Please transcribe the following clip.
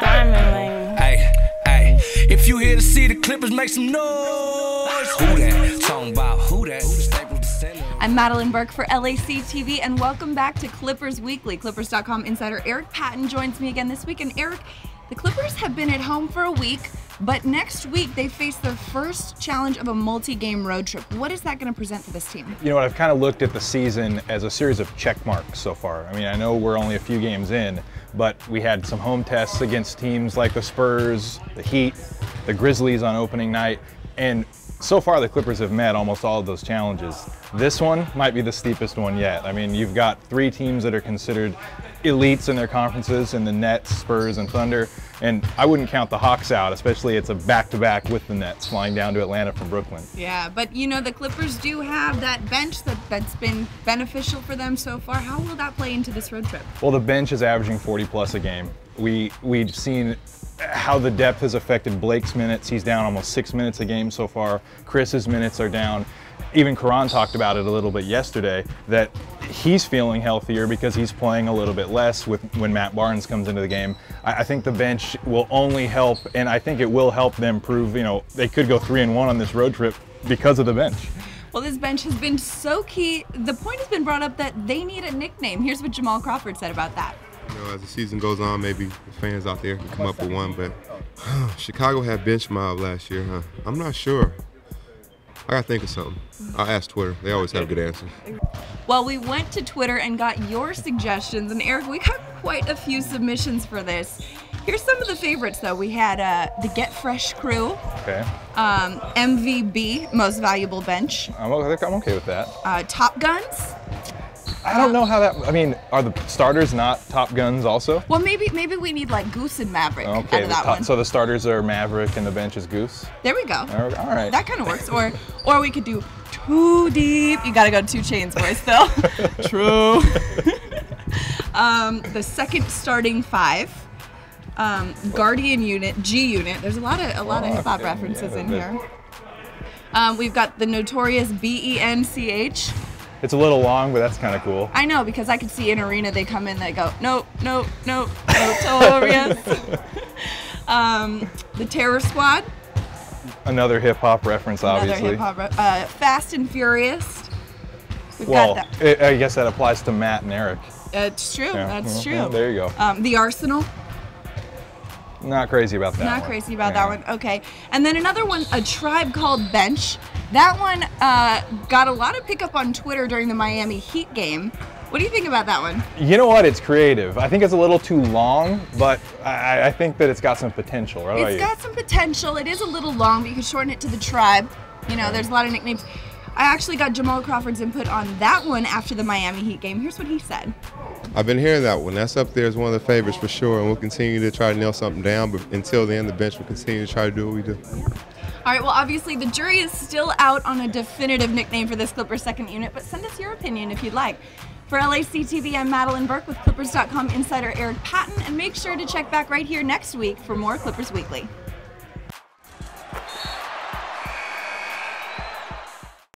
Diamond ring. Hey, hey, if you here to see the Clippers, make some noise. Who that? Talking about who that? Staples Descendant. I'm Madeline Burke for LAC TV, and welcome back to Clippers Weekly. Clippers.com insider Eric Patton joins me again this week. And Eric, the Clippers have been at home for a week, but next week they face their first challenge of a multi-game road trip. What is that going to present for this team? You know what, I've kind of looked at the season as a series of check marks so far. I mean, I know we're only a few games in, but we had some home tests against teams like the Spurs, the Heat, the Grizzlies on opening night, and so far the Clippers have met almost all of those challenges. This one might be the steepest one yet. I mean, you've got three teams that are considered elites in their conferences in the Nets, Spurs, and Thunder, and I wouldn't count the Hawks out, especially it's a back-to-back with the Nets flying down to Atlanta from Brooklyn. Yeah, but you know, the Clippers do have that bench that's been beneficial for them so far. How will that play into this road trip? Well, the bench is averaging 40-plus a game. We've seen how the depth has affected Blake's minutes. He's down almost 6 minutes a game so far. Chris's minutes are down. Even Karan talked about it a little bit yesterday, that he's feeling healthier because he's playing a little bit less when Matt Barnes comes into the game. I think the bench will only help, and I think it will help them prove, you know, they could go 3-1 on this road trip because of the bench. Well, this bench has been so key. The point has been brought up that they need a nickname. Here's what Jamal Crawford said about that. You know, as the season goes on, maybe the fans out there can come up with one, but Chicago had bench mob last year, huh? I'm not sure. I gotta think of something. I'll ask Twitter. They always have good answers. Well, we went to Twitter and got your suggestions, and Eric, we got quite a few submissions for this. Here's some of the favorites, though. We had the Get Fresh crew. Okay. MVB, Most Valuable Bench. I'm okay with that. Top Guns. I don't know how that, I mean, are the starters not Top Guns also? Well, maybe we need like Goose and Maverick out of that one. So the starters are Maverick and the bench is Goose? There we go. All right. That kind of works. Or we could do Too Deep. You gotta go 2 Chainz voice though. True. The second starting 5. Guardian Unit, G Unit. There's a lot of hip hop references in here. We've got the Notorious BENCH. It's a little long, but that's kind of cool. I know, because I could see in arena they come in, they go, nope, Notorious. The Terror Squad. Another hip hop reference, obviously. Another hip hop. Fast and Furious. We've well, got that. I guess that applies to Matt and Eric. It's true. Yeah. That's true. Yeah, there you go. The Arsenal. Not crazy about that one. Not crazy about that one. Okay. And then another one, A Tribe Called Bench. That one got a lot of pickup on Twitter during the Miami Heat game. What do you think about that one? You know what? It's creative. I think it's a little too long, but I think that it's got some potential. What about you? It's got some potential. It is a little long, but you can shorten it to The Tribe. You know, there's a lot of nicknames. I actually got Jamal Crawford's input on that one after the Miami Heat game. Here's what he said. I've been hearing that one. That's up there as one of the favorites for sure, and we'll continue to try to nail something down, but until then, the bench will continue to try to do what we do. All right, well, obviously, the jury is still out on a definitive nickname for this Clippers second unit, but send us your opinion if you'd like. For LAC TV, I'm Madeline Burke with Clippers.com insider Eric Patton, and make sure to check back right here next week for more Clippers Weekly.